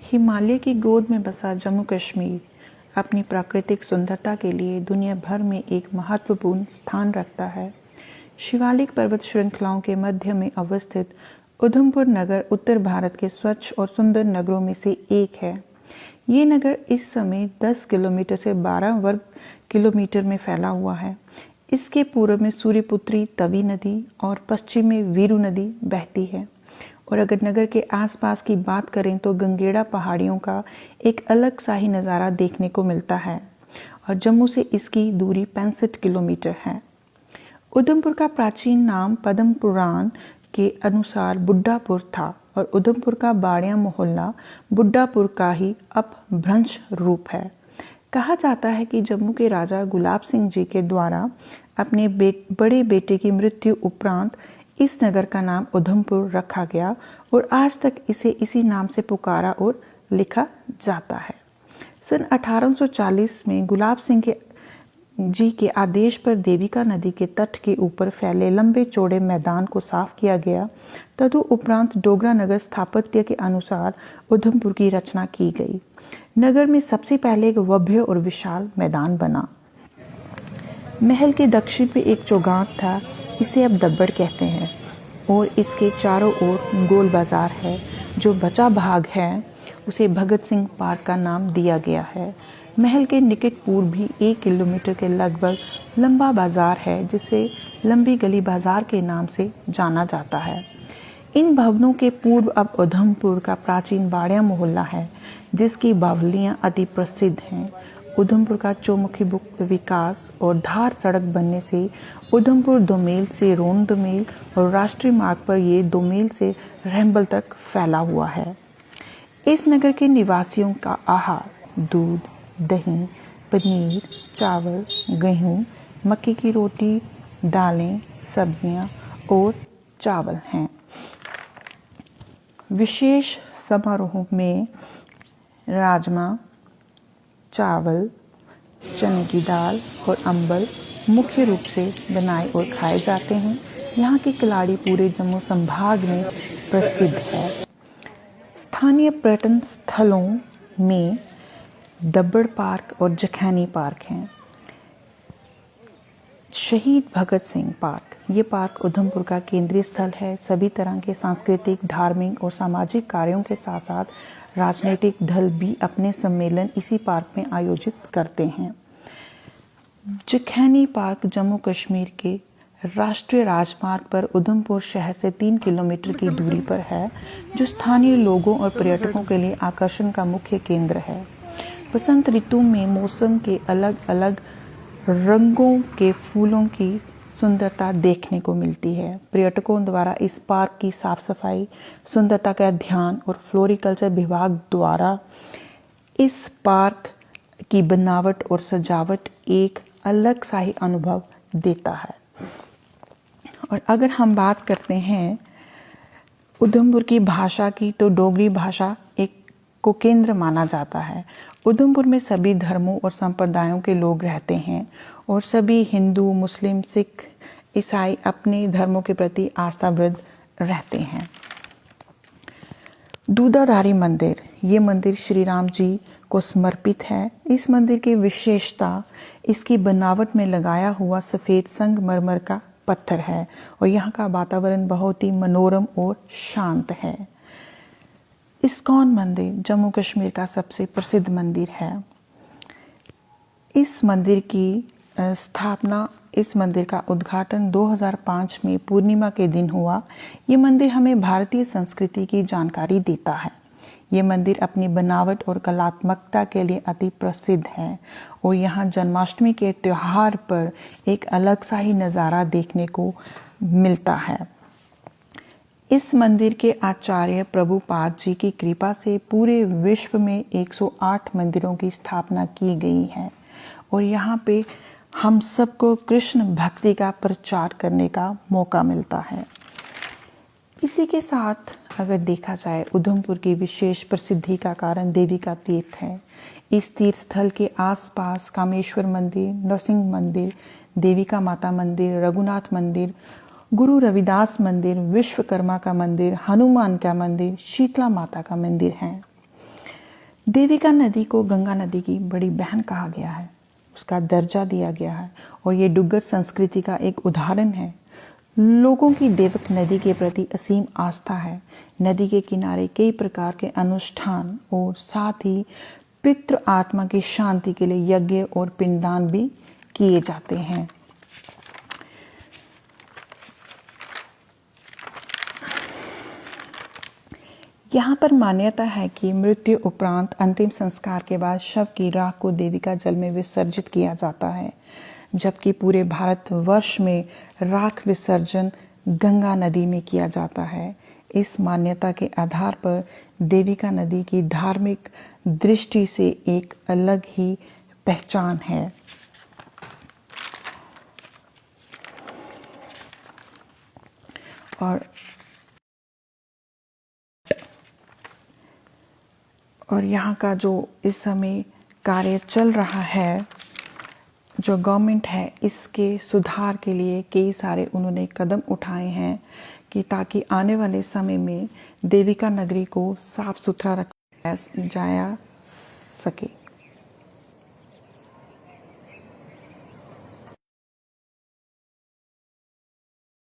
हिमालय की गोद में बसा जम्मू कश्मीर अपनी प्राकृतिक सुंदरता के लिए दुनिया भर में एक महत्वपूर्ण स्थान रखता है। शिवालिक पर्वत श्रृंखलाओं के मध्य में अवस्थित उधमपुर नगर उत्तर भारत के स्वच्छ और सुंदर नगरों में से एक है। ये नगर इस समय 10 किलोमीटर से 12 वर्ग किलोमीटर में फैला हुआ है। इसके पूर्व में सूर्यपुत्री तवी नदी और पश्चिम में वीरू नदी बहती है। और अगर नगर के आसपास की बात करें तो गंगेड़ा पहाड़ियों का एक अलग सा ही नज़ारा देखने को मिलता है और जम्मू से इसकी दूरी 65 किलोमीटर है। उधमपुर का प्राचीन नाम पद्म पुराण के अनुसार बुड्ढापुर था और उधमपुर का बाड़िया मोहल्ला बुड्ढापुर का ही अपभ्रंश रूप है। कहा जाता है कि जम्मू के राजा गुलाब सिंह जी के द्वारा अपने बड़े बेटे की मृत्यु उपरांत इस नगर का नाम उधमपुर रखा गया और आज तक इसे इसी नाम से पुकारा और लिखा जाता है। सन 1840 में गुलाब सिंह जी के आदेश पर देविका नदी के तट के ऊपर फैले लंबे चौड़े मैदान को साफ किया गया। तदुपरांत डोगरा नगर स्थापत्य के अनुसार उधमपुर की रचना की गई। नगर में सबसे पहले एक भव्य और विशाल मैदान बना। महल के दक्षिण में एक चौगान था, इसे अब दब्बड़ कहते हैं, और इसके चारों ओर गोल बाजार है। जो बचा भाग है उसे भगत सिंह पार्क का नाम दिया गया है। महल के निकट पूर्व भी 1 किलोमीटर के लगभग लंबा बाजार है जिसे लंबी गली बाजार के नाम से जाना जाता है। इन भवनों के पूर्व अब उधमपुर का प्राचीन बाड़िया मोहल्ला है जिसकी बावलियाँ अति प्रसिद्ध हैं। उधमपुर का चौमुखी विकास और धार सड़क बनने से उधमपुर दोमेल से रोन दोमेल और राष्ट्रीय मार्ग पर ये दोमेल से रहम्बल तक फैला हुआ है। इस नगर के निवासियों का आहार दूध, दही, पनीर, चावल, गेहूँ, मक्की की रोटी, दालें, सब्जियाँ और चावल हैं। विशेष समारोहों में राजमा, चावल, चने की दाल और अम्बल मुख्य रूप से बनाए और खाए जाते हैं। यहाँ की कलाड़ी पूरे जम्मू संभाग में प्रसिद्ध है। स्थानीय पर्यटन स्थलों में दब्बड़ पार्क और जखैनी पार्क हैं। शहीद भगत सिंह पार्क, ये पार्क उधमपुर का केंद्रीय स्थल है। सभी तरह के सांस्कृतिक, धार्मिक और सामाजिक कार्यों के साथ साथ राजनीतिक दल भी अपने सम्मेलन इसी पार्क में आयोजित करते हैं। जखैनी पार्क जम्मू कश्मीर के राष्ट्रीय राजमार्ग पर उधमपुर शहर से 3 किलोमीटर की दूरी पर है, जो स्थानीय लोगों और पर्यटकों के लिए आकर्षण का मुख्य केंद्र है। बसंत ऋतु में मौसम के अलग अलग रंगों के फूलों की सुंदरता देखने को मिलती है। पर्यटकों द्वारा इस पार्क की साफ सफाई, सुंदरता का ध्यान और फ्लोरिकल्चर विभाग द्वारा इस पार्क की बनावट और सजावट एक अलग सा ही अनुभव देता है। और अगर हम बात करते हैं उधमपुर की भाषा की, तो डोगरी भाषा को केंद्र माना जाता है। उधमपुर में सभी धर्मों और संप्रदायों के लोग रहते हैं और सभी हिंदू, मुस्लिम, सिख, ईसाई अपने धर्मों के प्रति आस्थावृद्ध रहते हैं। दूधाधारी मंदिर, ये मंदिर श्री राम जी को समर्पित है। इस मंदिर की विशेषता इसकी बनावट में लगाया हुआ सफ़ेद संगमरमर का पत्थर है और यहाँ का वातावरण बहुत ही मनोरम और शांत है। इस्कॉन मंदिर जम्मू कश्मीर का सबसे प्रसिद्ध मंदिर है। इस मंदिर का उद्घाटन 2005 में पूर्णिमा के दिन हुआ। ये मंदिर हमें भारतीय संस्कृति की जानकारी देता है। ये मंदिर अपनी बनावट और कलात्मकता के लिए अति प्रसिद्ध है और यहाँ जन्माष्टमी के त्योहार पर एक अलग सा ही नज़ारा देखने को मिलता है। इस मंदिर के आचार्य प्रभुपाद जी की कृपा से पूरे विश्व में 108 मंदिरों की स्थापना की गई है और यहाँ पे हम सबको कृष्ण भक्ति का प्रचार करने का मौका मिलता है। इसी के साथ अगर देखा जाए, उधमपुर की विशेष प्रसिद्धि का कारण देविका तीर्थ है। इस तीर्थ स्थल के आसपास कामेश्वर मंदिर, नरसिंह मंदिर, देविका माता मंदिर, रघुनाथ मंदिर, गुरु रविदास मंदिर, विश्वकर्मा का मंदिर, हनुमान का मंदिर, शीतला माता का मंदिर है। देविका नदी को गंगा नदी की बड़ी बहन कहा गया है, उसका दर्जा दिया गया है और ये डुग्गर संस्कृति का एक उदाहरण है। लोगों की देवक नदी के प्रति असीम आस्था है। नदी के किनारे कई प्रकार के अनुष्ठान और साथ ही पितृ आत्मा की शांति के लिए यज्ञ और पिंडदान भी किए जाते हैं। यहाँ पर मान्यता है कि मृत्यु उपरांत अंतिम संस्कार के बाद शव की राख को देविका जल में विसर्जित किया जाता है, जबकि पूरे भारतवर्ष में राख विसर्जन गंगा नदी में किया जाता है। इस मान्यता के आधार पर देविका नदी की धार्मिक दृष्टि से एक अलग ही पहचान है। और यहाँ का जो इस समय कार्य चल रहा है, जो गवर्नमेंट है, इसके सुधार के लिए कई सारे उन्होंने कदम उठाए हैं कि ताकि आने वाले समय में देविका नगरी को साफ सुथरा रखा जाया सके।